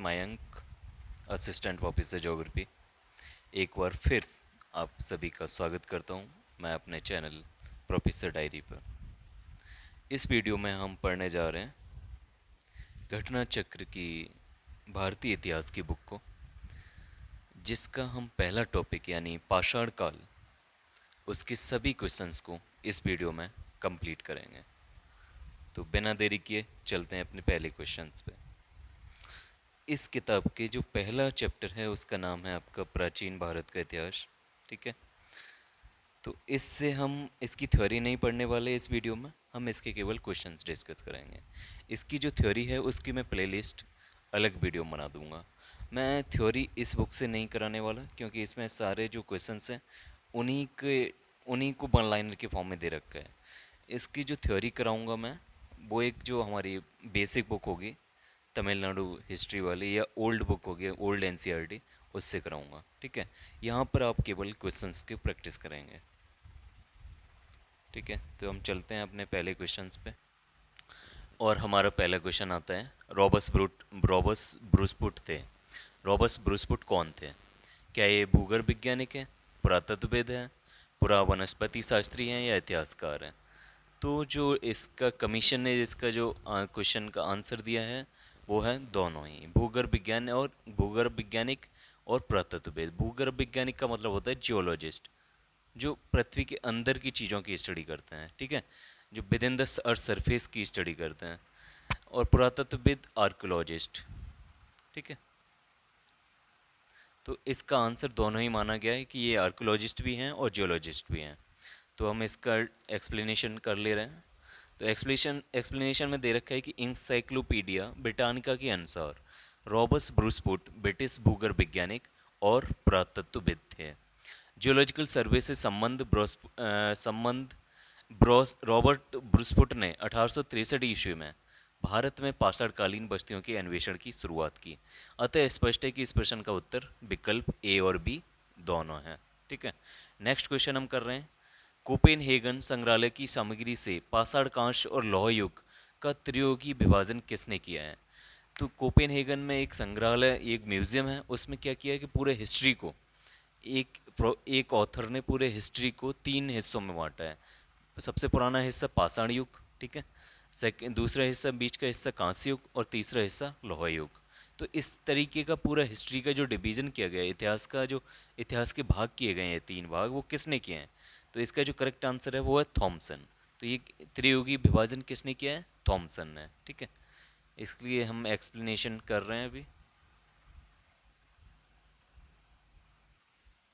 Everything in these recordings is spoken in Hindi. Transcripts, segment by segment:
Mayank, assistant officer geography. एक बार फिर आप सभी का स्वागत करता हूं मैं अपने चैनल प्रोफेसर डायरी पर। इस वीडियो में हम पढ़ने जा रहे हैं घटना चक्र की भारतीय इतिहास की बुक को, जिसका हम पहला टॉपिक यानी पाषाण काल, उसके सभी क्वेश्चंस को इस वीडियो में कंप्लीट करेंगे। तो बिना देरी किए चलते हैं अपने पहले क्वेश्चंस पे। इस किताब के जो पहला चैप्टर है उसका नाम है आपका प्राचीन भारत का इतिहास। ठीक है, तो इससे हम इसकी थ्योरी नहीं पढ़ने वाले इस वीडियो में, हम इसके केवल क्वेश्चंस डिस्कस करेंगे। इसकी जो थ्योरी है उसकी मैं प्लेलिस्ट अलग वीडियो बना दूंगा। मैं थ्योरी इस बुक से नहीं कराने वाला, क्योंकि इसमें सारे जो क्वेश्चंस हैं उन्हीं को वन लाइनर के फॉर्म में दे रखा है। इसकी जो थ्योरी कराऊंगा मैं, वो एक जो हमारी बेसिक बुक होगी तमिलनाडु हिस्ट्री वाली, या ओल्ड बुक होगी ओल्ड एनसीईआरटी, उससे कराऊंगा। ठीक है, यहाँ पर आप केवल क्वेश्चंस की प्रैक्टिस करेंगे। ठीक है, तो हम चलते हैं अपने पहले क्वेश्चंस पे। और हमारा पहला क्वेश्चन आता है, रॉबस ब्रूसपुट थे। रॉबस ब्रूसपुट कौन थे? क्या ये भूगर्भ वैज्ञानिक है, पुरातत्वविद है, पुरा वनस्पति शास्त्री हैं, या इतिहासकार हैं? तो जो इसका कमीशन ने इसका जो क्वेश्चन का आंसर दिया है वो है दोनों ही, भूगर्भ वैज्ञानिक और पुरातत्वविद। भूगर्भ वैज्ञानिक का मतलब होता है जियोलॉजिस्ट, जो पृथ्वी के अंदर की चीज़ों की स्टडी करते हैं। ठीक है, जो with in the earth surface की स्टडी करते हैं। और पुरातत्वविद आर्कियोलॉजिस्ट। ठीक है, तो इसका आंसर दोनों ही माना गया है कि ये आर्कियोलॉजिस्ट भी हैं और जियोलॉजिस्ट भी हैं। तो हम इसका एक्सप्लेनेशन कर ले रहे हैं। तो एक्सप्लेनेशन में दे रखा है कि इंसाइक्लोपीडिया ब्रिटानिका के अनुसार रॉबर्ट ब्रूसपुट ब्रिटिश भूगर्भ वैज्ञानिक और पुरातत्वविद थे। जियोलॉजिकल सर्वे से रॉबर्ट ब्रूसपुट ने 1863 ईस्वी में भारत में पाषाणकालीन बस्तियों के अन्वेषण की शुरुआत की। अतः स्पष्ट है कि इस प्रश्न का उत्तर विकल्प ए और बी दोनों है। ठीक है, नेक्स्ट क्वेश्चन हम कर रहे हैं, कोपेनहेगन संग्रहालय की सामग्री से पाषाण कांस्य और लौह युग का त्रियोगी विभाजन किसने किया है? तो कोपेनहेगन में एक संग्रहालय, एक म्यूजियम है, उसमें क्या किया है कि पूरे हिस्ट्री को एक ऑथर ने पूरे हिस्ट्री को 3 हिस्सों में बांटा है। सबसे पुराना हिस्सा पाषाण युग, ठीक है, सेकंड दूसरा हिस्सा, बीच का हिस्सा कांस्य युग, और तीसरा हिस्सा लौह युग। तो इस तरीके का पूरा हिस्ट्री का जो डिवीजन किया गया है, इतिहास के भाग किए गए हैं 3 भाग, वो किसने किए हैं? तो इसका जो करेक्ट आंसर है वो है थॉमसन। तो ये त्रियुगी विभाजन किसने किया है? थॉमसन ने। ठीक है, इसलिए हम एक्सप्लेनेशन कर रहे हैं अभी।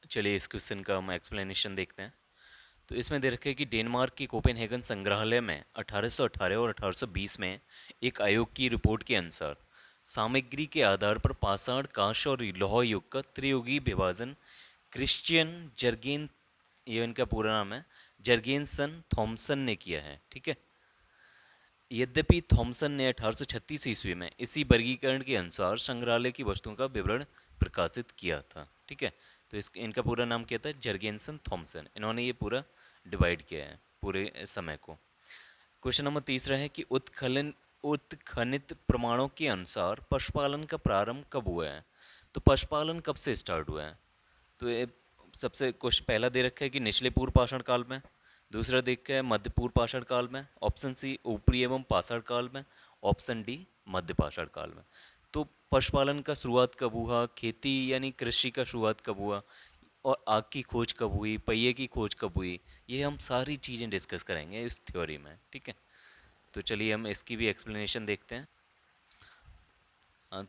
चलिए इस क्वेश्चन का हम एक्सप्लेनेशन देखते हैं। तो इसमें दे रखा है कि डेनमार्क की कोपेनहेगन संग्रहालय में 1818 और 1820 में एक आयोग की रिपोर्ट के अनुसार सामग्री के आधार पर पाषाण कांस्य और लौह युग का त्रियुगी विभाजन क्रिश्चियन जर्गेन, ये इनका पूरा नाम है, जर्गेनसन थॉमसन ने किया है। ठीक है, यद्यपि थॉमसन ने 1836 ईस्वी में इसी वर्गीकरण के अनुसार संग्रहालय की वस्तुओं का विवरण प्रकाशित किया था। ठीक है, तो इनका पूरा नाम क्या था? जर्गेनसन थॉमसन। इन्होंने ये पूरा डिवाइड किया है पूरे समय को। क्वेश्चन नंबर तीसरा है कि उत्खनित प्रमाणों के अनुसार पशुपालन का प्रारंभ कब हुआ है? तो पशुपालन कब से स्टार्ट हुआ है? तो ये सबसे क्वेश्चन पहला दे रखा है कि निचले पूर्व पाषाण काल में, दूसरा देख है मध्य पूर्व पाषाण काल में, ऑप्शन सी ऊपरी एवं पाषाण काल में, ऑप्शन डी मध्य पाषाण काल में। तो पशुपालन का शुरुआत कब हुआ, खेती यानी कृषि का शुरुआत कब हुआ, और आग की खोज कब हुई, पहिए की खोज कब हुई, ये हम सारी चीज़ें डिस्कस करेंगे इस थ्योरी में। ठीक है, तो चलिए हम इसकी भी एक्सप्लेनेशन देखते हैं।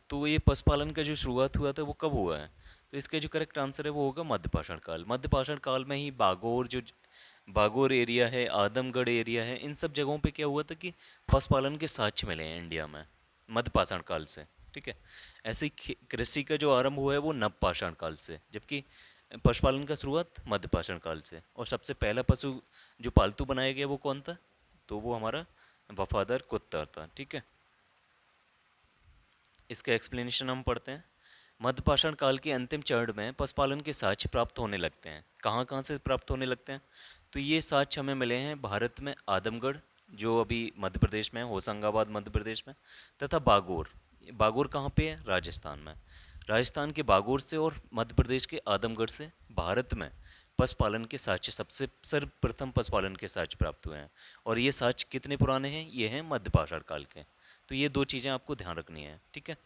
तो ये पशुपालन का जो शुरुआत हुआ था वो कब हुआ है? तो इसका जो करेक्ट आंसर है वो होगा मध्यपाषाण काल। मध्यपाषाण काल में ही बागोर एरिया है, आदमगढ़ एरिया है, इन सब जगहों पे क्या हुआ था कि पशुपालन के साक्ष्य मिले हैं इंडिया में मध्यपाषाण काल से। ठीक है, ऐसे ही कृषि का जो आरंभ हुआ है वो नवपाषाण काल से, जबकि पशुपालन का शुरुआत मध्यपाषाण काल से। और सबसे पहला पशु जो पालतू बनाया गया वो कौन था? तो वो हमारा वफादार कुत्ता था। ठीक है, इसका एक्सप्लेनेशन हम पढ़ते हैं। मध्यपाषाण काल के अंतिम चरण में पशुपालन के साक्ष्य प्राप्त होने लगते हैं। कहाँ कहाँ से प्राप्त होने लगते हैं? तो ये साक्ष्य हमें मिले हैं भारत में आदमगढ़, जो अभी मध्य प्रदेश में है, होशंगाबाद मध्य प्रदेश में, तथा बागोर बागोर कहाँ पे है? राजस्थान में। राजस्थान के बागोर से और मध्य प्रदेश के आदमगढ़ से भारत में पशुपालन के साक्ष्य, सबसे सर्वप्रथम पशुपालन के साक्ष्य प्राप्त हुए हैं। और ये साक्ष्य कितने पुराने हैं? ये हैं मध्यपाषाण काल के। तो ये दो चीज़ें आपको ध्यान रखनी है, ठीक है।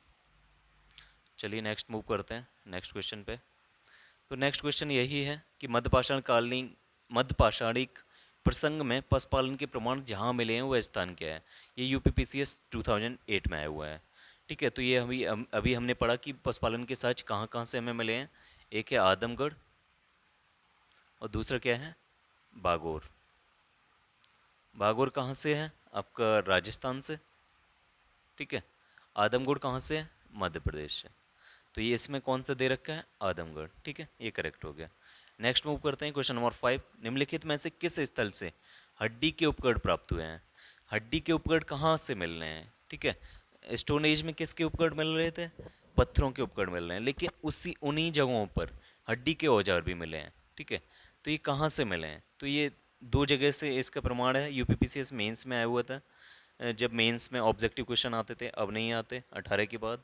चलिए नेक्स्ट मूव करते हैं नेक्स्ट क्वेश्चन पे। तो नेक्स्ट क्वेश्चन यही है कि मध्यपाषाणिक प्रसंग में पशुपालन के प्रमाण जहाँ मिले हैं वह स्थान क्या है? ये यूपीपीसीएस 2008 में आया हुआ है, ठीक है। तो ये अभी हमने पढ़ा कि पशुपालन के साक्ष्य कहाँ कहाँ से हमें मिले हैं। एक है आदमगढ़ और दूसरा क्या है? बागोर। बागोर कहाँ से है? आपका राजस्थान से, ठीक है। आदमगढ़ कहाँ से है? मध्य प्रदेश से। तो ये इसमें कौन सा दे रखा है? आदमगढ़, ठीक है, ये करेक्ट हो गया। नेक्स्ट मूव करते हैं क्वेश्चन नंबर 5। निम्नलिखित में से किस स्थल से हड्डी के उपकरण प्राप्त हुए हैं? हड्डी के उपकरण कहाँ से मिल रहे हैं, ठीक है। स्टोन एज में किसके उपकरण मिल रहे थे? पत्थरों के उपकरण मिल रहे हैं, लेकिन उन्हीं जगहों पर हड्डी के औजार भी मिले हैं, ठीक है। तो ये कहाँ से मिले हैं? तो ये दो जगह से इसका प्रमाण है। यूपीपीसीएस मेंस में आया हुआ था, जब मेंस में ऑब्जेक्टिव क्वेश्चन आते थे, अब नहीं आते 18 के बाद।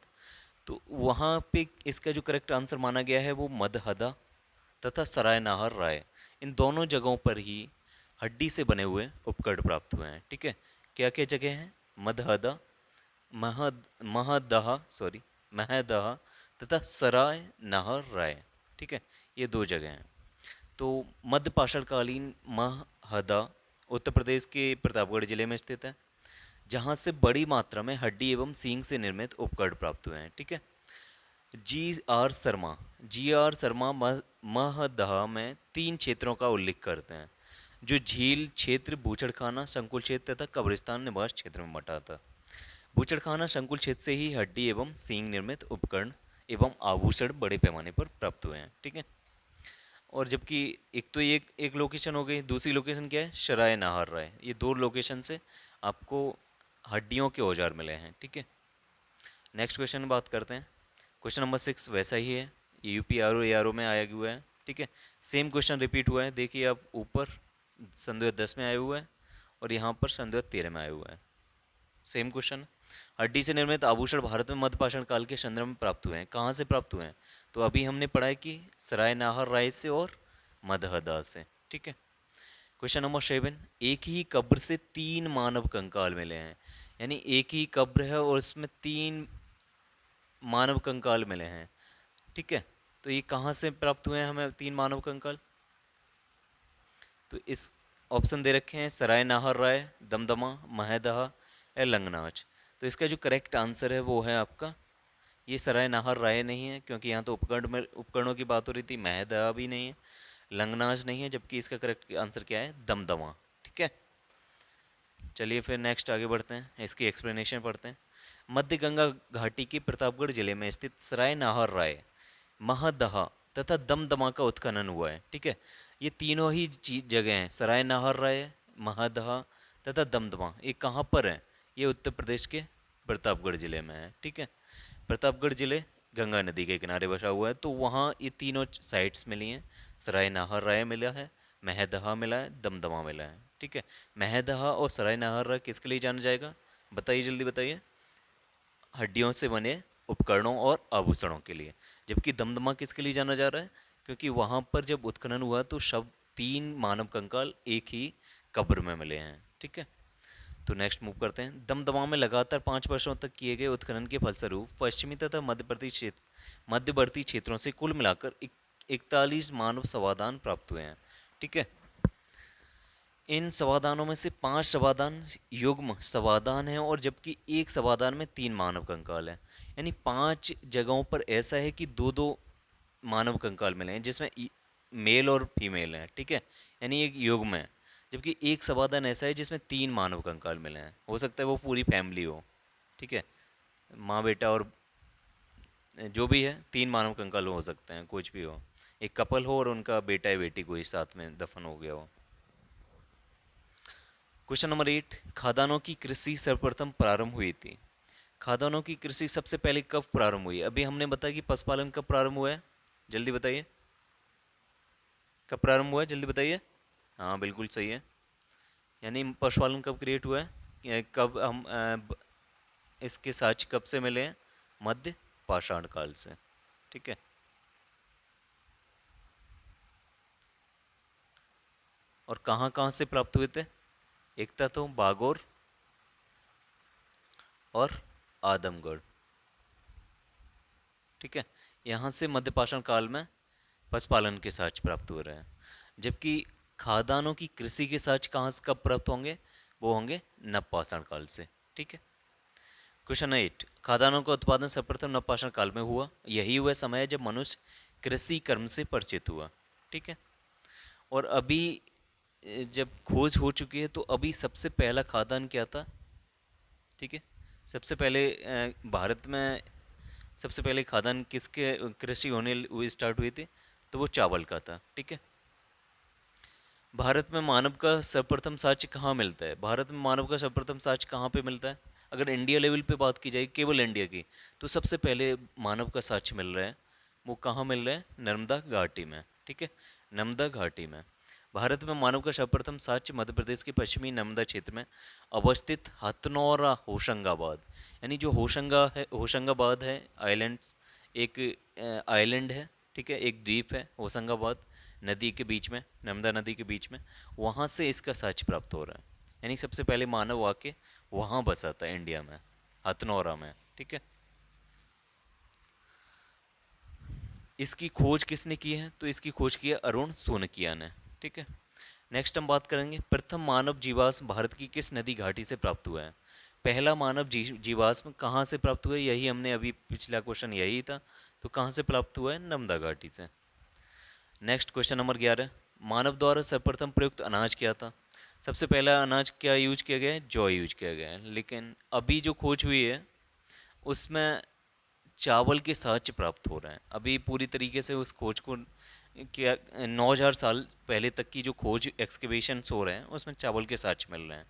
तो वहाँ पे इसका जो करेक्ट आंसर माना गया है वो मदहदा तथा सराय नाहर राय, इन दोनों जगहों पर ही हड्डी से बने हुए उपकरण प्राप्त हुए हैं, ठीक है। क्या क्या जगह हैं? मदहदा, महदहा तथा सराय नाहर राय, ठीक है, ये दो जगह हैं। तो मध्य पाषाणकालीन महदा उत्तर प्रदेश के प्रतापगढ़ जिले में स्थित है, जहाँ से बड़ी मात्रा में हड्डी एवं सींग से निर्मित उपकरण प्राप्त हुए हैं, ठीक है। जी आर शर्मा महदहा में 3 क्षेत्रों का उल्लेख करते हैं, जो झील क्षेत्र, बूचड़खाना संकुल क्षेत्र तथा कब्रिस्तान निवास क्षेत्र में बटा था। बूचड़खाना संकुल क्षेत्र से ही हड्डी एवं सींग निर्मित उपकरण एवं आभूषण बड़े पैमाने पर प्राप्त हुए हैं, ठीक है। और जबकि एक तो एक लोकेशन हो गई, दूसरी लोकेशन क्या है? शराय नाहर राय। ये दो लोकेशन से आपको हड्डियों के औजार मिले हैं, ठीक है। नेक्स्ट क्वेश्चन बात करते हैं। क्वेश्चन नंबर 6 वैसा ही है, ये UP R O A R O में आया हुआ है, ठीक है। सेम क्वेश्चन रिपीट हुआ है, देखिए आप ऊपर सन 2010 में आया हुआ है और यहाँ पर सन 2013 में आया हुआ है, सेम क्वेश्चन। हड्डी से निर्मित आभूषण भारत में मध्यपाषाण काल के संदर्भ में प्राप्त हुए हैं। कहाँ से प्राप्त हुए हैं? तो अभी हमने पढ़ा है कि सराय नाहर राय से और मदहदा से, ठीक है। Question number 7। एक ही कब्र से 3 मानव कंकाल मिले हैं, यानी एक ही कब्र है और उसमें 3 मानव कंकाल मिले हैं, ठीक है। तो ये कहाँ से प्राप्त हुए हैं हमें 3 मानव कंकाल? तो इस ऑप्शन दे रखे हैं सराय नाहर राय, दमदमा, महदहा या लंगनाच। तो इसका जो करेक्ट आंसर है वो है आपका ये सराय नाहर राय नहीं है, क्योंकि यहाँ तो उपकरणों की बात हो रही थी। महदहा भी नहीं है, लंगनाच नहीं है, जबकि इसका करेक्ट आंसर क्या है? दमदमा, ठीक है। चलिए फिर नेक्स्ट आगे बढ़ते हैं, इसकी एक्सप्लेनेशन पढ़ते हैं। मध्य गंगा घाटी के प्रतापगढ़ जिले में स्थित सराय नाहर राय, महदहा तथा दमदमा का उत्खनन हुआ है, ठीक है। ये तीनों ही जगह हैं, सराय नाहर राय, महदहा तथा दमदमा, ये कहाँ पर हैं? ये उत्तर प्रदेश के प्रतापगढ़ जिले में है, ठीक है। प्रतापगढ़ जिले गंगा नदी के किनारे बसा हुआ है, तो वहाँ ये तीनों साइट्स मिली हैं। सराय नाहर राय मिला है, महदहा मिला है, दमदमा मिला है, ठीक है। महदहा और सराय नाहर राय किसके लिए जाना जाएगा? बताइए, जल्दी बताइए। हड्डियों से बने उपकरणों और आभूषणों के लिए। जबकि दमदमा किसके लिए जाना जा रहा है? क्योंकि वहाँ पर जब उत्खनन हुआ तो 3 मानव कंकाल एक ही कब्र में मिले हैं, ठीक है। तो नेक्स्ट मूव करते हैं। दमदमा में लगातार 5 वर्षों तक किए गए उत्खनन के फलस्वरूप पश्चिमी तथा मध्यवर्ती क्षेत्रों से कुल मिलाकर 41 मानव समाधान प्राप्त हुए हैं, ठीक है। इन समाधानों में से 5 समाधान युग्म समाधान हैं, और जबकि एक समाधान में 3 मानव कंकाल हैं। यानी 5 जगहों पर ऐसा है कि दो दो मानव कंकाल मिले हैं, जिसमें मेल और फीमेल हैं, ठीक है। यानी एक युग्म है। जबकि एक समाधान ऐसा है जिसमें 3 मानव कंकाल मिले हैं, हो सकता है वो पूरी फैमिली हो, ठीक है, माँ बेटा और जो भी है, 3 मानव कंकाल हो सकते हैं, कुछ भी हो, एक कपल हो और उनका बेटा या बेटी कोई साथ में दफन हो गया हो। Question number 8। खादानों की कृषि सर्वप्रथम प्रारंभ हुई थी। खादानों की कृषि सबसे पहले कब प्रारंभ हुई? अभी हमने बताया कि पशुपालन कब प्रारंभ हुआ है, जल्दी बताइए। कब प्रारंभ हुआ है, जल्दी बताइए। हाँ बिल्कुल सही है। यानी पशुपालन कब क्रिएट हुआ है, कब हम इसके साक्ष्य कब से मिले हैं? मध्य पाषाण काल से। ठीक है। और कहाँ कहाँ से प्राप्त हुए थे? एक था तो बागोर और आदमगढ़। ठीक है। यहाँ से मध्य पाषाण काल में पशुपालन के साक्ष्य प्राप्त हो रहे हैं। जबकि खादानों की कृषि के साक्ष्य कहाँ से कब प्राप्त होंगे? वो होंगे नवपाषाण काल से। ठीक है। क्वेश्चन 8, खादानों का उत्पादन सर्वप्रथम नवपाषाण काल में हुआ। यही वह समय है जब मनुष्य कृषि कर्म से परिचित हुआ। ठीक है। और अभी जब खोज हो चुकी है तो अभी सबसे पहला खादान क्या था? ठीक है। सबसे पहले भारत में सबसे पहले खादान किसके कृषि होने स्टार्ट हुई थी? तो वो चावल का था। ठीक है। भारत में मानव का सर्वप्रथम साक्ष्य कहाँ मिलता है? भारत में मानव का सर्वप्रथम साक्ष्य कहाँ पे मिलता है? अगर इंडिया लेवल पे बात की जाए, केवल इंडिया की, तो सबसे पहले मानव का साक्ष्य मिल रहा है, वो कहाँ मिल रहा है? नर्मदा घाटी में। ठीक है। नर्मदा घाटी में भारत में मानव का सर्वप्रथम साक्ष्य मध्य प्रदेश के पश्चिमी नर्मदा क्षेत्र में अवस्थित हथनौरा होशंगाबाद, यानी जो होशंगाबाद है आइलैंड्स, एक आइलैंड है। ठीक है। एक द्वीप है होशंगाबाद, नदी के बीच में, नर्मदा नदी के बीच में, वहाँ से इसका साक्ष्य प्राप्त हो रहा है। यानी सबसे पहले मानव आके वहाँ बसा था इंडिया में, हथनौरा में। ठीक है। इसकी खोज किसने की है? तो इसकी खोज की है अरुण सोनकिया ने। ठीक है। नेक्स्ट हम बात करेंगे प्रथम मानव जीवाश्म भारत की किस नदी घाटी से प्राप्त हुआ है? पहला मानव जीवाश्म कहाँ से प्राप्त हुआ है? यही हमने अभी पिछला क्वेश्चन यही था। तो कहाँ से प्राप्त हुआ है? नर्मदा घाटी से। नेक्स्ट क्वेश्चन नंबर 11, मानव द्वारा सर्वप्रथम प्रयुक्त अनाज क्या था? सबसे पहला अनाज क्या यूज किया गया है? जौ यूज किया गया है। लेकिन अभी जो खोज हुई है उसमें चावल के साक्ष्य प्राप्त हो रहे हैं। अभी पूरी तरीके से उस खोज को क्या 9,000 साल पहले तक की जो खोज एक्सकेवेशंस हो रहे हैं उसमें चावल के साक्ष्य मिल रहे हैं।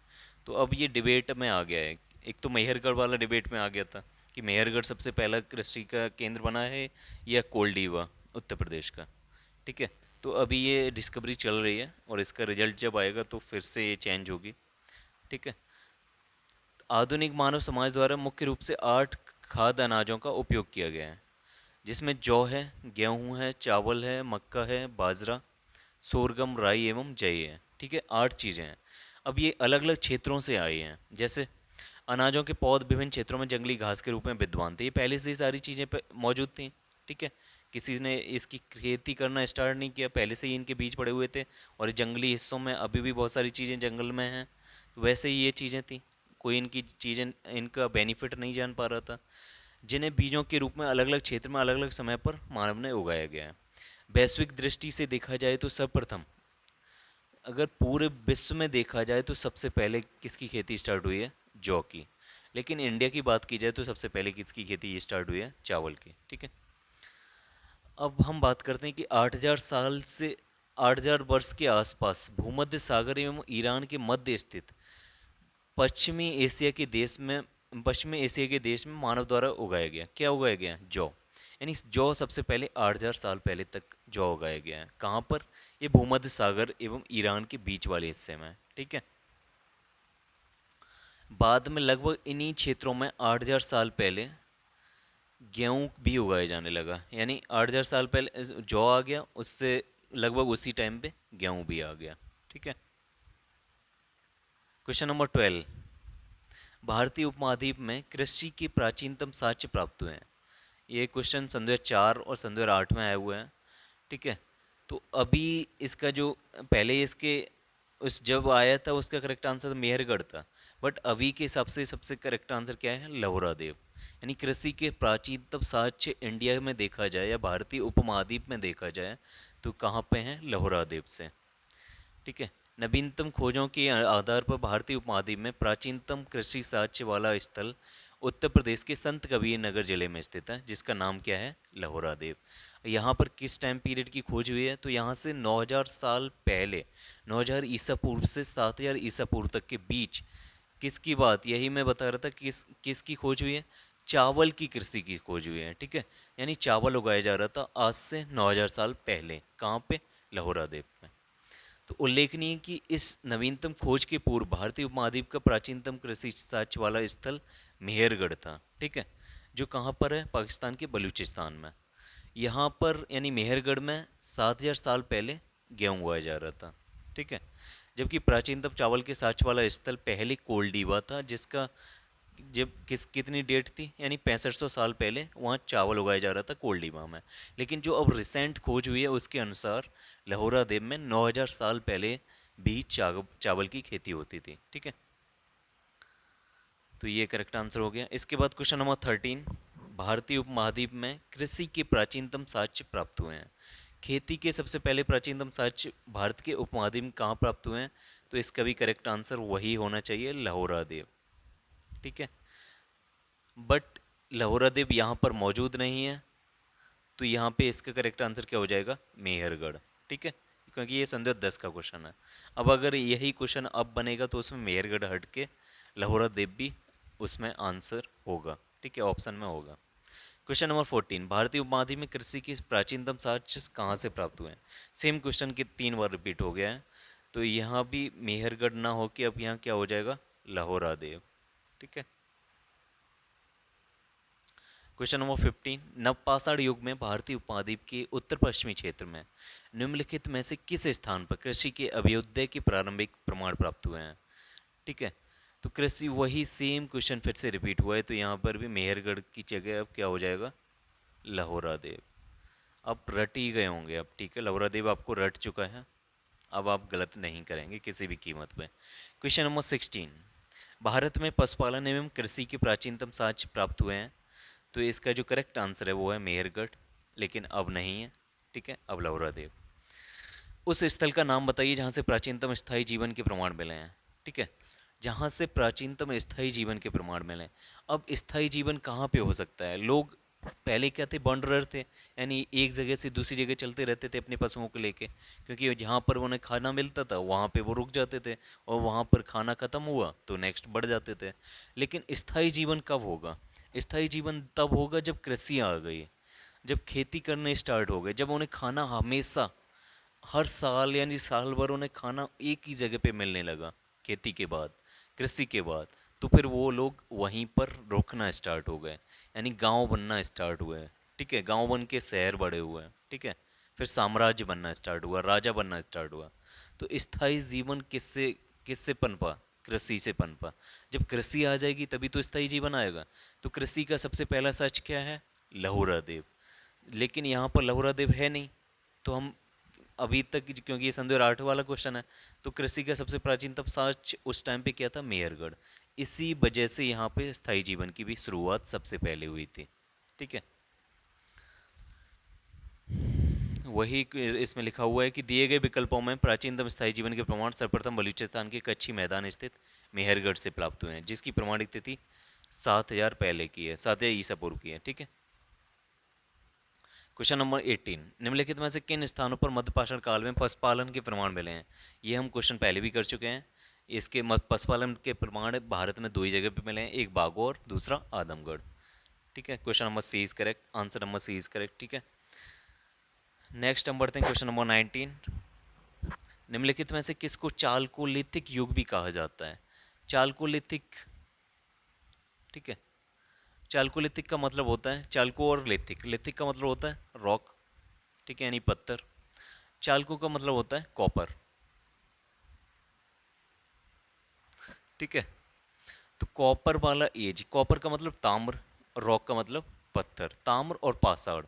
तो अब ये डिबेट में आ गया है। एक तो मेहरगढ़ वाला डिबेट में आ गया था कि मेहरगढ़ सबसे पहला कृषि का केंद्र बना है या कोल्डीवा उत्तर प्रदेश का। ठीक है। तो अभी ये डिस्कवरी चल रही है और इसका रिजल्ट जब आएगा तो फिर से ये चेंज होगी। ठीक है। आधुनिक मानव समाज द्वारा मुख्य रूप से 8 खाद्य अनाजों का उपयोग किया गया है, जिसमें जौ है, गेहूं है, चावल है, मक्का है, बाजरा, सोरगम, राई एवं जई है। ठीक है। 8 चीज़ें हैं। अब ये अलग अलग क्षेत्रों से आई हैं। जैसे अनाजों के पौध विभिन्न क्षेत्रों में जंगली घास के रूप में विद्यमान थे। ये पहले से ही सारी चीज़ें मौजूद थी। ठीक है। किसी ने इसकी खेती करना स्टार्ट नहीं किया, पहले से ही इनके बीज पड़े हुए थे। और जंगली हिस्सों में अभी भी बहुत सारी चीज़ें जंगल में हैं, तो वैसे ही ये चीज़ें थी। कोई इनकी चीज़ें इनका बेनिफिट नहीं जान पा रहा था, जिन्हें बीजों के रूप में अलग अलग क्षेत्र में अलग अलग समय पर मानव ने उगाया गया है। वैश्विक दृष्टि से देखा जाए तो सर्वप्रथम, अगर पूरे विश्व में देखा जाए तो सबसे पहले किसकी खेती स्टार्ट हुई है? जौ की। लेकिन इंडिया की बात की जाए तो सबसे पहले किसकी खेती स्टार्ट हुई है? चावल की। ठीक है। अब हम बात करते हैं कि 8,000 साल से 8,000 वर्ष के आसपास भूमध्य सागर एवं ईरान के मध्य स्थित पश्चिमी एशिया के देश में पश्चिमी एशिया के देश में मानव द्वारा उगाया गया। क्या उगाया गया? जौ। यानी जौ सबसे पहले 8,000 साल पहले तक जौ उगाया गया है। कहाँ पर? ये भूमध्य सागर एवं ईरान के बीच वाले हिस्से में। ठीक है। बाद में लगभग इन्हीं क्षेत्रों में 8,000 साल पहले गेहूं भी उगाया जाने लगा। यानी 8,000 साल पहले जौ आ गया, उससे लगभग उसी टाइम पे गेहूं भी आ गया। ठीक है। क्वेश्चन नंबर 12, भारतीय उपमहाद्वीप में कृषि के प्राचीनतम साक्ष्य प्राप्त हुए हैं। ये क्वेश्चन सन 2004 और सन 2008 में आए हुए हैं। ठीक है। तो अभी इसका जो पहले इसके उस जब आया था उसका करेक्ट आंसर मेहरगढ़ था, बट अभी के हिसाब से सबसे करेक्ट आंसर क्या है? लहोरा देव। यानी कृषि के प्राचीनतम साक्ष्य इंडिया में देखा जाए या भारतीय उपमहाद्वीप में देखा जाए तो कहाँ पे हैं? लहोरा देव से। ठीक है। नवीनतम खोजों के आधार पर भारतीय उपमहाद्वीप में प्राचीनतम कृषि साक्ष्य वाला स्थल उत्तर प्रदेश के संत कबीर नगर जिले में स्थित है, जिसका नाम क्या है? लहोरा देव। यहाँ पर किस टाइम पीरियड की खोज हुई है? तो यहाँ से 9,000 साल पहले, 9,000 ईसा पूर्व से 7,000 ईसा पूर्व तक के बीच किसकी बात, यही मैं बता रहा था, किसकी खोज हुई है? चावल की कृषि की खोज हुई है। ठीक है। यानी चावल उगाया जा रहा था आज से 9,000 साल पहले। कहाँ पे? लहोरा देव में। तो उल्लेखनीय कि इस नवीनतम खोज के पूर्व भारतीय उपमहाद्वीप का प्राचीनतम कृषि साक्ष्य वाला स्थल मेहरगढ़ था। ठीक है। जो कहाँ पर है, पाकिस्तान के बलूचिस्तान में। यहाँ पर यानी मेहरगढ़ में 7,000 साल पहले गेहूँ उगाया जा रहा था। ठीक है। जबकि प्राचीनतम चावल के साक्ष्य वाला स्थल पहले कोल्डीवा था, जिसका जब कितनी डेट थी, यानी 6500 साल पहले वहाँ चावल उगाया जा रहा था कोल्डीवा में। लेकिन जो अब रिसेंट खोज हुई है उसके अनुसार लाहौरा देव में 9000 साल पहले भी चावल की खेती होती थी। ठीक है, तो ये करेक्ट आंसर हो गया। इसके बाद क्वेश्चन नंबर 13, भारतीय उपमहाद्वीप में कृषि के प्राचीनतम साक्ष्य प्राप्त हुए हैं। खेती के सबसे पहले प्राचीनतम साक्ष्य भारत के उपमहाद्वीप में कहाँ प्राप्त हुए हैं? तो इसका भी करेक्ट आंसर वही होना चाहिए, लाहौरा देव। ठीक है, बट लाहौरा देव यहाँ पर मौजूद नहीं है, तो यहाँ पे इसका करेक्ट आंसर क्या हो जाएगा? मेहरगढ़। ठीक है, क्योंकि ये संध्या 10 का क्वेश्चन है। अब अगर यही क्वेश्चन अब बनेगा तो उसमें मेहरगढ़ हट के लाहौरा देव भी उसमें आंसर होगा। ठीक है, ऑप्शन में होगा। क्वेश्चन नंबर 14, भारतीय उपमहाद्वीप में कृषि की प्राचीनतम साक्ष्य कहाँ से प्राप्त हुए हैं? सेम क्वेश्चन के 3 बार रिपीट हो गया है, तो यहाँ भी मेहरगढ़ ना हो के अब यहाँ क्या हो जाएगा? लाहौरा देव। ठीक है। क्वेश्चन नंबर 15, नवपाषाण युग में भारतीय उपमहाद्वीप के उत्तर पश्चिमी क्षेत्र में निम्नलिखित में से किस स्थान पर कृषि के अभ्युदय के प्रारंभिक प्रमाण प्राप्त हुए हैं? ठीक है, तो कृषि वही सेम क्वेश्चन फिर से रिपीट हुआ है, तो यहाँ पर भी मेहरगढ़ की जगह अब क्या हो जाएगा? लाहौरा देव। अब रट ही गए होंगे अब। ठीक है, लाहौरा देव आपको रट चुका है, अब आप गलत नहीं करेंगे किसी भी कीमत पे। क्वेश्चन नंबर 16, भारत में पशुपालन एवं कृषि के प्राचीनतम साक्ष्य प्राप्त हुए हैं। तो इसका जो करेक्ट आंसर है वो है मेहरगढ़, लेकिन अब नहीं है। ठीक है, अब लाहौरा देव। उस स्थल का नाम बताइए जहाँ से प्राचीनतम स्थायी जीवन के प्रमाण मिले हैं। ठीक है, जहाँ से प्राचीनतम स्थायी जीवन के प्रमाण मिले हैं। अब स्थायी जीवन कहाँ पे हो सकता है? लोग पहले क्या थे? वॉन्डरर थे, यानी एक जगह से दूसरी जगह चलते रहते थे अपने पशुओं को लेके, क्योंकि जहाँ पर उन्हें खाना मिलता था वहाँ पे वो रुक जाते थे, और वहाँ पर खाना ख़त्म हुआ तो नेक्स्ट बढ़ जाते थे। लेकिन स्थायी जीवन कब होगा? स्थायी जीवन तब होगा जब कृषि आ गई, जब खेती करने स्टार्ट हो गए, जब उन्हें खाना हमेशा हर साल यानी साल भर उन्हें खाना एक ही जगह पे मिलने लगा, खेती के बाद, कृषि के बाद। तो फिर वो लोग वहीं पर रुकना स्टार्ट हो गए, यानी गांव बनना स्टार्ट हुए। ठीक है, गांव बन के शहर बड़े हुए। ठीक है, फिर साम्राज्य बनना स्टार्ट हुआ, राजा बनना स्टार्ट हुआ। तो स्थायी जीवन किससे किससे पनपा? कृषि से पनपा। जब कृषि आ जाएगी तभी तो स्थायी जीवन आएगा। तो कृषि का सबसे पहला सच क्या है? लाहौरा देव। लेकिन यहाँ पर लाहौरा देव है नहीं, तो हम अभी तक, क्योंकि ये सन 2008 वाला क्वेश्चन है, तो कृषि का सबसे प्राचीनतम साक्ष्य उस टाइम पे क्या था? मेहरगढ़। इसी वजह से यहाँ पे स्थायी जीवन की भी शुरुआत सबसे पहले हुई थी। ठीक है, वही इसमें लिखा हुआ है कि दिए गए विकल्पों में प्राचीनतम स्थायी जीवन के प्रमाण सर्वप्रथम बलूचिस्तान के कच्ची मैदान स्थित मेहरगढ़ से प्राप्त हुए हैं, जिसकी प्रमाणित तिथि 7,000 पहले की है, 7,000 ईसा पूर्व की है। ठीक है। क्वेश्चन नंबर 18, निम्नलिखित में से किन स्थानों पर मध्यपाषाण काल में पशुपालन के प्रमाण मिले हैं? ये हम क्वेश्चन पहले भी कर चुके हैं। इसके पशुपालन के प्रमाण भारत में दो ही जगह पे मिले हैं, एक बागो और दूसरा आदमगढ़। ठीक है, question number C is correct, answer number C is correct. ठीक है, नेक्स्ट हम बढ़ते हैं क्वेश्चन नंबर 19, निम्नलिखित में से किसको चालकोलिथिक युग भी कहा जाता है? चालकोलिथिक। ठीक है, चालकोलिथिक का मतलब होता है, चालको और लेथिक, लेथिक का मतलब होता है रॉक। ठीक है, यानी पत्थर। चालको का मतलब होता है कॉपर। ठीक है, तो कॉपर वाला एज, कॉपर का मतलब ताम्र, रॉक का मतलब पत्थर, ताम्र और पाषाण।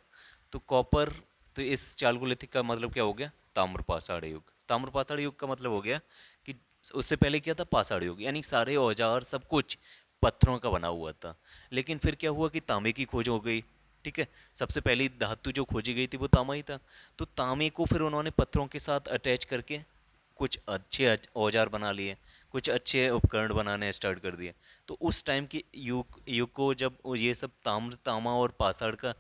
तो कॉपर, तो इस चालकोलिथिक का मतलब क्या हो गया? ताम्र पाषाण युग। ताम्र पाषाण युग का मतलब हो गया कि उससे पहले क्या था? पाषाण युग, यानी सारे औजार सब कुछ पत्थरों का बना हुआ था। लेकिन फिर क्या हुआ कि तांबे की खोज हो गई। ठीक है, सबसे पहली धातु जो खोजी गई थी वो तांबा ही था। तो तांबे को फिर उन्होंने पत्थरों के साथ अटैच करके कुछ अच्छे औजार बना लिए, कुछ अच्छे उपकरण बनाने स्टार्ट कर दिए। तो उस टाइम के युग को जब ये सब ताम्र तांबा और पाषाण का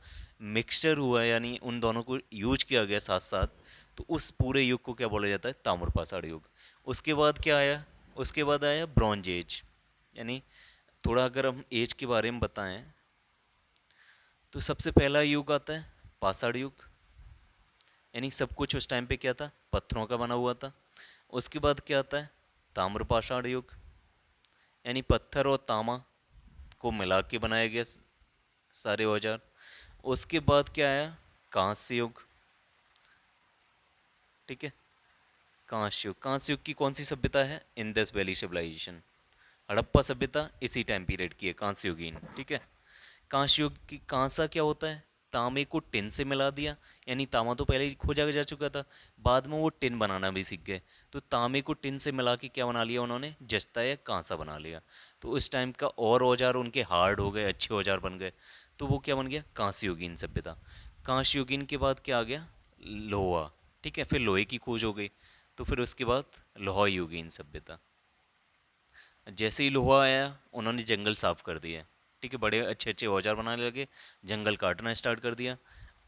मिक्सचर हुआ, यानी उन दोनों को यूज किया गया साथ साथ, तो उस पूरे युग को क्या बोला जाता है? ताम्र पाषाण युग। उसके बाद क्या आया? उसके बाद आया ब्रॉन्ज एज, यानी थोड़ा अगर हम एज के बारे में बताएं तो सबसे पहला युग आता है पाषाण युग, यानी सब कुछ उस टाइम पे क्या था? पत्थरों का बना हुआ था। उसके बाद क्या आता है? ताम्र पाषाण युग, यानी पत्थर और तांबा को मिला के बनाया गया सारे औजार। उसके बाद क्या आया, कांस्य युग। ठीक है, कांस्य युग, कांस्य युग की कौन सी सभ्यता है, इंडस वैली सिविलाइजेशन। हड़प्पा सभ्यता इसी टाइम पीरियड की है, कांस्य युगीन। ठीक है, कांस्य युग की, कांसा क्या होता है, तांबे को टिन से मिला दिया, यानी तांबा तो पहले ही खोजा जा चुका था, बाद में वो टिन बनाना भी सीख गए, तो तांबे को टिन से मिला के क्या बना लिया उन्होंने, जस्ता या कांसा बना लिया। तो उस टाइम का और औजार उनके हार्ड हो गए, अच्छे औजार बन गए, तो वो क्या बन गया, कांस्य युगीन सभ्यता। कांस्य युगीन के बाद क्या आ गया, लोहा। ठीक है, फिर लोहे की खोज हो गई, तो फिर उसके बाद लोहा युगीन सभ्यता। जैसे ही लोहा आया, उन्होंने जंगल साफ कर दिए। ठीक है, बड़े अच्छे अच्छे औजार बनाने लगे, जंगल काटना स्टार्ट कर दिया।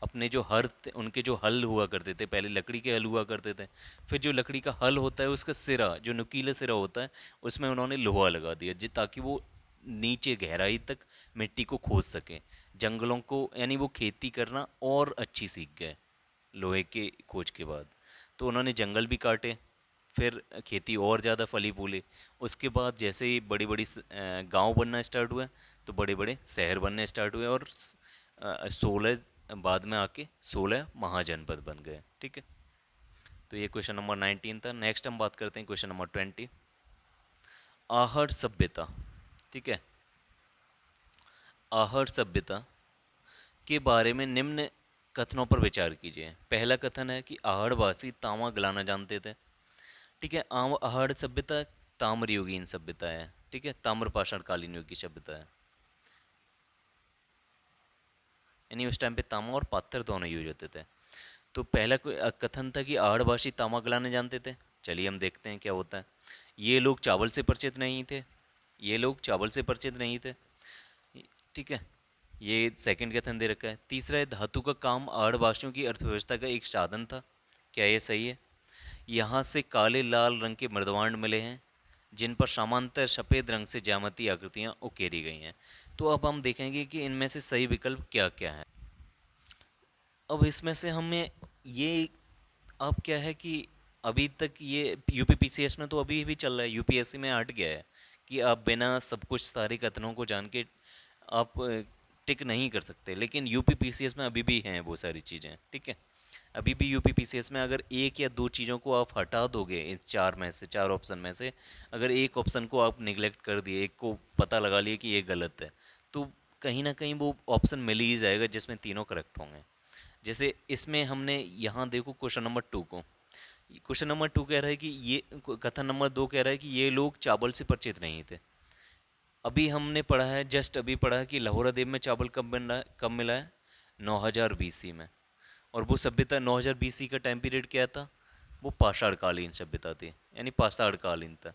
अपने जो उनके जो हल हुआ करते थे, पहले लकड़ी के हल हुआ करते थे, फिर जो लकड़ी का हल होता है उसका सिरा, जो नुकीला सिरा होता है, उसमें उन्होंने लोहा लगा दिया, ताकि वो नीचे गहराई तक मिट्टी को खोद सकें। जंगलों को, यानी वो खेती करना और अच्छी सीख गए लोहे के खोज के बाद। तो उन्होंने जंगल भी काटे, फिर खेती और ज़्यादा फली फूली। उसके बाद जैसे ही बड़ी बड़ी गांव बनना स्टार्ट हुए, तो बड़े बड़े शहर बनने स्टार्ट हुए, और 16 बाद में आके 16 महाजनपद बन गए। ठीक है, तो ये क्वेश्चन नंबर 19 था। नेक्स्ट हम बात करते हैं क्वेश्चन नंबर 20, आहड़ सभ्यता। ठीक है, आहड़ सभ्यता के बारे में निम्न कथनों पर विचार कीजिए। पहला कथन है कि आहड़वासी तांबा गलाना जानते थे। ठीक है, आहड़ सभ्यता ताम्र युगीन सभ्यता है। ठीक है, ताम्र पाषाण कालीन युग की सभ्यता है, यानी उस टाइम पे तांबा और पत्थर दोनों यूज होते थे। तो पहला कथन था कि आहड़वासी तांबा गलाने जानते थे। चलिए हम देखते हैं क्या होता है। ये लोग चावल से परिचित नहीं थे, ये लोग चावल से परिचित नहीं थे। ठीक है, ये सेकंड कथन दे रखा है। तीसरा है, धातु का काम आहड़वासियों की अर्थव्यवस्था का एक साधन था। क्या ये सही है? यहाँ से काले लाल रंग के मृदवांड मिले हैं, जिन पर समांतर सफ़ेद रंग से ज्यामितीय आकृतियाँ उकेरी गई हैं। तो अब हम देखेंगे कि इनमें से सही विकल्प क्या क्या है। अब इसमें से हमें ये, अब क्या है कि अभी तक ये यूपीपीसीएस में तो अभी भी चल रहा है, यूपीएससी में हट गया है कि आप बिना सब कुछ सारे कथनों को जान के आप टिक नहीं कर सकते, लेकिन यूपीपीसीएस में अभी भी हैं वो सारी चीज़ें। ठीक है, अभी भी यूपीपीसीएस में अगर एक या दो चीज़ों को आप हटा दोगे, इन चार में से, चार ऑप्शन में से अगर एक ऑप्शन को आप निगलेक्ट कर दिए, एक को पता लगा लिए कि ये गलत है, तो कहीं ना कहीं वो ऑप्शन मिल ही जाएगा जिसमें तीनों करेक्ट होंगे। जैसे इसमें हमने यहाँ देखो क्वेश्चन नंबर 2 को, क्वेश्चन नंबर 2 कह रहा है कि ये, कथन नंबर 2 कह रहा है कि ये लोग चावल से परिचित नहीं थे। अभी हमने पढ़ा है, जस्ट अभी पढ़ा है कि लाहौरा देव में चावल कब बन रहा है, कब मिला है, 9000 बीसी में। और वो सभ्यता 9000 बीसी का टाइम पीरियड क्या था, वो पाषाण कालीन सभ्यता थी, यानी पाषाण कालीन था।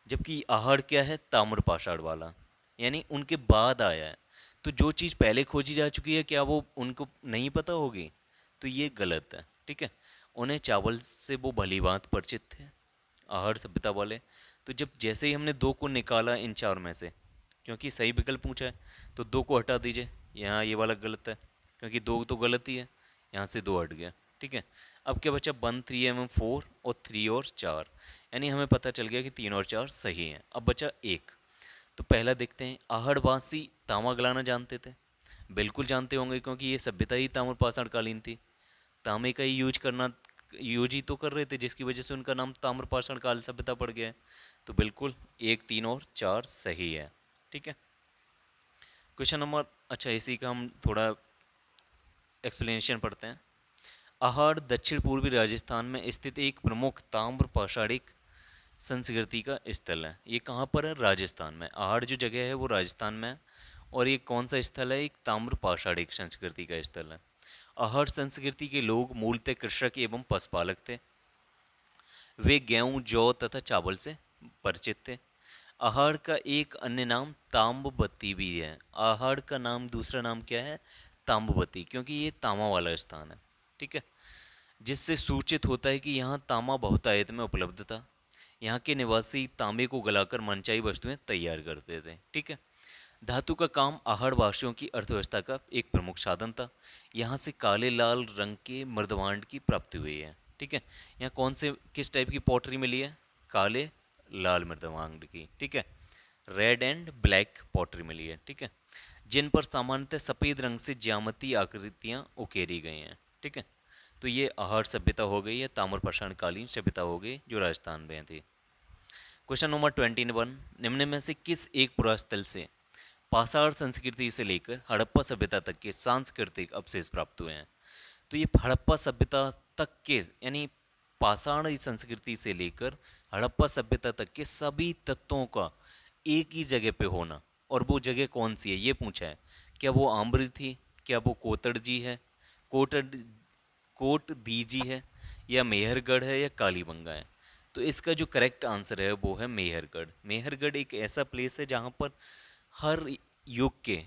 जबकि आहड़ क्या है, ताम्र पाषाण वाला, यानी उनके बाद आया है। तो जो चीज़ पहले खोजी जा चुकी है, क्या वो उनको नहीं पता होगी? तो ये गलत है। ठीक है, उन्हें चावल से वो भली भांति परिचित थे, आहड़ सभ्यता वाले। तो जब जैसे ही हमने दो को निकाला इन चार में से, क्योंकि सही विकल्प पूछा है, तो दो को हटा दीजिए, यहाँ ये वाला गलत है, क्योंकि दो तो गलत ही है, यहाँ से दो हट गया। ठीक है, अब क्या बचा, 1 3 एवं 4 और 3 और 4, यानी हमें पता चल गया कि 3 और 4 सही हैं। अब बचा एक। तो पहला देखते हैं, आहड़वासी तांबा गलाना जानते थे। बिल्कुल जानते होंगे, क्योंकि ये सभ्यता ही ताम्र पाषाण कालीन थी, तांबे का ही यूज ही तो कर रहे थे, जिसकी वजह से उनका नाम ताम्रपाषाण काल सभ्यता पड़ गया है। तो बिल्कुल एक, तीन और चार सही है। ठीक है, क्वेश्चन नंबर, अच्छा इसी का हम थोड़ा एक्सप्लेनेशन पढ़ते हैं। आहड़ दक्षिण पूर्वी राजस्थान में स्थित एक प्रमुख ताम्र पाषाणिक संस्कृति का स्थल है। ये कहाँ पर है, राजस्थान में। आहड़ जो जगह है वो राजस्थान में है, और ये कौन सा स्थल है, एक ताम्र पाषाणिक संस्कृति का स्थल है। आहड़ संस्कृति के लोग मूलतः कृषक एवं पशुपालक थे। वे गेहूं, जौ तथा चावल से परिचित थे। आहड़ का एक अन्य नाम ताम्रवती भी है। आहड़ का नाम, दूसरा नाम क्या है, ताम्रवती, क्योंकि ये तांबा वाला स्थान है। ठीक है, जिससे सूचित होता है कि यहाँ तांबा बहुतायत में उपलब्ध था। यहाँ के निवासी तांबे को गलाकर मनचाही वस्तुएं तैयार करते थे। ठीक है, धातु का काम आहड़ वासियों की अर्थव्यवस्था का एक प्रमुख साधन था। यहाँ से काले लाल रंग के मृदभांड की प्राप्ति हुई है। ठीक है, यहाँ कौन से, किस टाइप की पॉटरी मिली है, काले लाल मृदभांड की। ठीक है, रेड एंड ब्लैक पॉटरी मिली है। ठीक है, जिन पर सामान्यतः सफ़ेद रंग से ज्यामितीय आकृतियाँ उकेरी गई हैं। ठीक है, तो ये आहार सभ्यता हो गई है, ताम्रपाषाण कालीन सभ्यता हो गई जो राजस्थान में थी। क्वेश्चन नंबर 21, निम्न में से किस एक पुरास्थल से पाषाण संस्कृति से लेकर हड़प्पा सभ्यता तक के सांस्कृतिक अवशेष प्राप्त हुए हैं? तो ये हड़प्पा सभ्यता तक के यानी पाषाण संस्कृति से लेकर हड़प्पा सभ्यता तक के सभी तत्वों का एक ही जगह पे होना, और वो जगह कौन सी है ये पूछा है। क्या वो आम्र थी, क्या वो कोतड़जी है, कोट कोट दीजी है, या मेहरगढ़ है, या कालीबंगा है? तो इसका जो करेक्ट आंसर है वो है मेहरगढ़। मेहरगढ़ एक ऐसा प्लेस है जहाँ पर हर युग के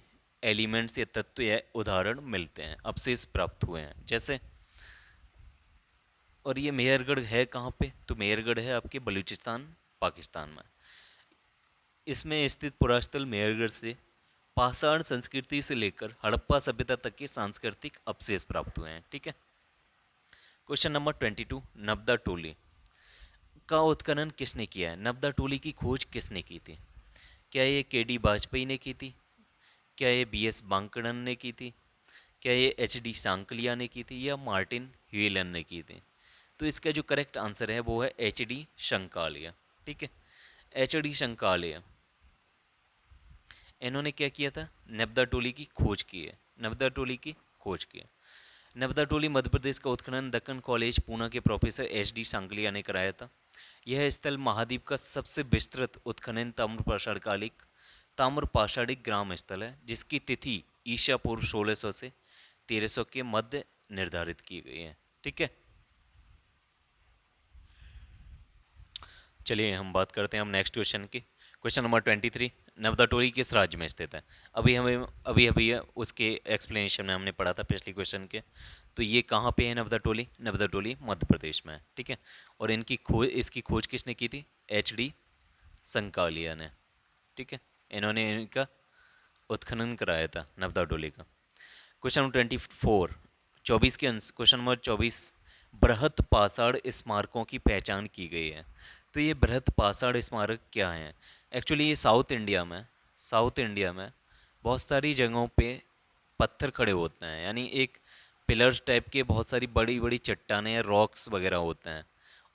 एलिमेंट्स या तत्व या उदाहरण मिलते हैं, अवशेष प्राप्त हुए हैं जैसे। और ये मेहरगढ़ है कहाँ पे? तो मेहरगढ़ है आपके बलूचिस्तान, पाकिस्तान में। इसमें स्थित पुरास्थल मेहरगढ़ से पाषाण संस्कृति से लेकर हड़प्पा सभ्यता तक के सांस्कृतिक अवशेष प्राप्त हुए हैं। ठीक है। क्वेश्चन नंबर 22, नब्दा टोली का उत्खनन किसने किया है? नब्दा टोली की खोज किसने की थी? क्या ये केडी वाजपेयी ने की थी, क्या ये बीएस बांकड़न ने की थी, क्या ये एचडी सांकलिया ने की थी, या मार्टिन ह्यूलन ने की थी? तो इसका जो करेक्ट आंसर है वो है एचडी शंकालिया। ठीक है, एचडी शंकालिया इन्होंने क्या किया था? नब्दा टोली की खोज की है, नब्दा टोली की खोज की है। नब्दा टोली मध्य प्रदेश का उत्खनन दक्कन कॉलेज पूना के प्रोफेसर एच डी सांगलिया ने कराया था। यह स्थल महाद्वीप का सबसे विस्तृत उत्खनन ताम्रपाषाणिक ग्राम स्थल है, जिसकी तिथि ईसा पूर्व 1600 से 1300 के मध्य निर्धारित की गई है। ठीक है, चलिए हम बात करते हैं हम नेक्स्ट क्वेश्चन की। क्वेश्चन नंबर 23, नब्दा टोली किस राज्य में स्थित है? अभी अभी उसके एक्सप्लेनेशन में हमने पढ़ा था पिछले क्वेश्चन के। तो ये कहाँ पे है नब्दा टोली? नब्दा टोली मध्य प्रदेश में है। ठीक है, और इसकी खोज किसने की थी? एच डी संकालिया ने। ठीक है, इन्होंने इनका उत्खनन कराया था नब्दा टोली का। क्वेश्चन नंबर 24, 24 के क्वेश्चन नंबर 24, बृहत पाषाण स्मारकों की पहचान की गई है। तो ये बृहत पाषाण स्मारक क्या हैं? एक्चुअली ये साउथ इंडिया में बहुत सारी जगहों पे पत्थर खड़े होते हैं, यानी एक पिलर्स टाइप के बहुत सारी बड़ी बड़ी चट्टानें या रॉक्स वगैरह होते हैं,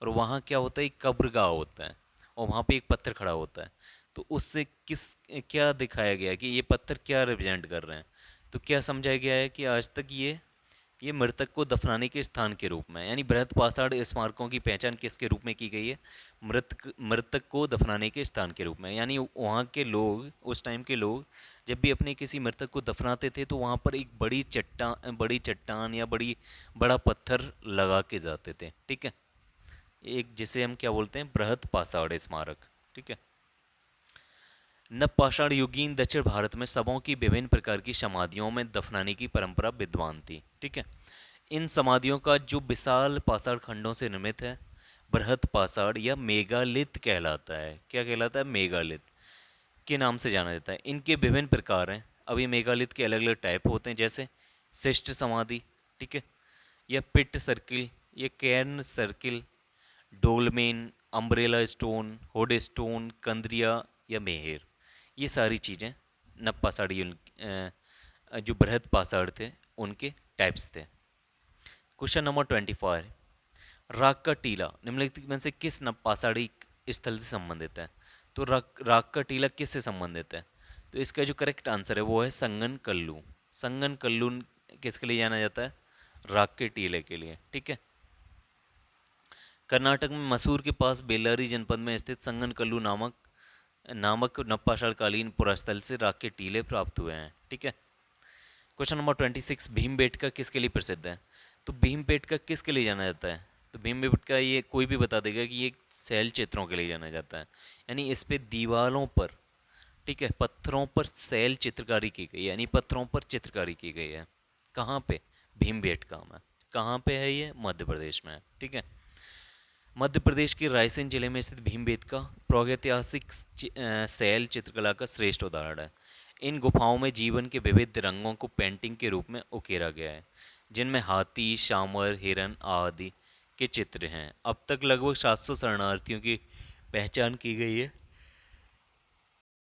और वहाँ क्या होता है, एक कब्रगाह होता है, और वहाँ पे एक पत्थर खड़ा होता है। तो उससे क्या दिखाया गया है कि ये पत्थर क्या रिप्रेजेंट कर रहे हैं? तो क्या समझाया गया है कि आज तक ये मृतक को दफनाने के स्थान के रूप में, यानी बृहत पाषाण स्मारकों की पहचान किसके रूप में की गई है? मृतक को दफनाने के स्थान के रूप में। यानी वहाँ के लोग, उस टाइम के लोग जब भी अपने किसी मृतक को दफनाते थे तो वहाँ पर एक बड़ी चट्टान या बड़ा पत्थर लगा के जाते थे। ठीक है, एक जिसे हम क्या बोलते हैं, बृहत पाषाण स्मारक। ठीक है, नवपाषाण युगीन दक्षिण भारत में शवों की विभिन्न प्रकार की समाधियों में दफनाने की परंपरा विद्वान थी। ठीक है, इन समाधियों का जो विशाल पाषाण खंडों से निर्मित है, बृहत पाषाण या मेगालिथ कहलाता है। क्या कहलाता है? मेगालिथ के नाम से जाना जाता है। इनके विभिन्न प्रकार हैं। अब ये मेगालिथ के अलग अलग टाइप होते हैं, जैसे शिष्ट समाधि, ठीक है, या पिट सर्किल, या cairn circle, dolmen, umbrella stone, होड स्टोन, कंद्रिया, या मेहर। ये सारी चीज़ें नवपाषाणी जो बृहद पाषाण थे उनके टाइप्स थे। क्वेश्चन नंबर 25, राग का टीला निम्नलिखित में से किस नवपाषाणी स्थल से संबंधित है? तो राग का टीला किससे संबंधित है? तो इसका जो करेक्ट आंसर है वो है संगन कल्लू। संगन कल्लू किसके लिए जाना जाता है? राग के टीले के लिए। ठीक है, कर्नाटक में मसूर के पास बेल्लारी जनपद में स्थित संगन कल्लू नामक नवपाषाणकालीन पुरास्थल से राग के टीले प्राप्त हुए हैं। ठीक है, क्वेश्चन नंबर 26, भीमबेटका किसके लिए प्रसिद्ध है? तो भीमबेटका किसके लिए जाना जाता है? तो भीमबेटका ये कोई भी बता देगा कि ये शैल चित्रों के लिए जाना जाता है। यानी इस पे दीवारों पर, ठीक है, पत्थरों पर शैल चित्रकारी की गई है, यानी पत्थरों पर चित्रकारी की गई है। कहाँ पे? भीमबेटका में। कहाँ पे है ये? मध्य प्रदेश में है। ठीक है, मध्य प्रदेश के रायसेन जिले में स्थित भीमबेटका प्रागैतिहासिक शैल चित्रकला का श्रेष्ठ उदाहरण है। इन गुफाओं में जीवन के विविध रंगों को पेंटिंग के रूप में उकेरा गया है, जिनमें हाथी, शामर, हिरन आदि के चित्र हैं। अब तक लगभग 700 शरणार्थियों की पहचान की गई है।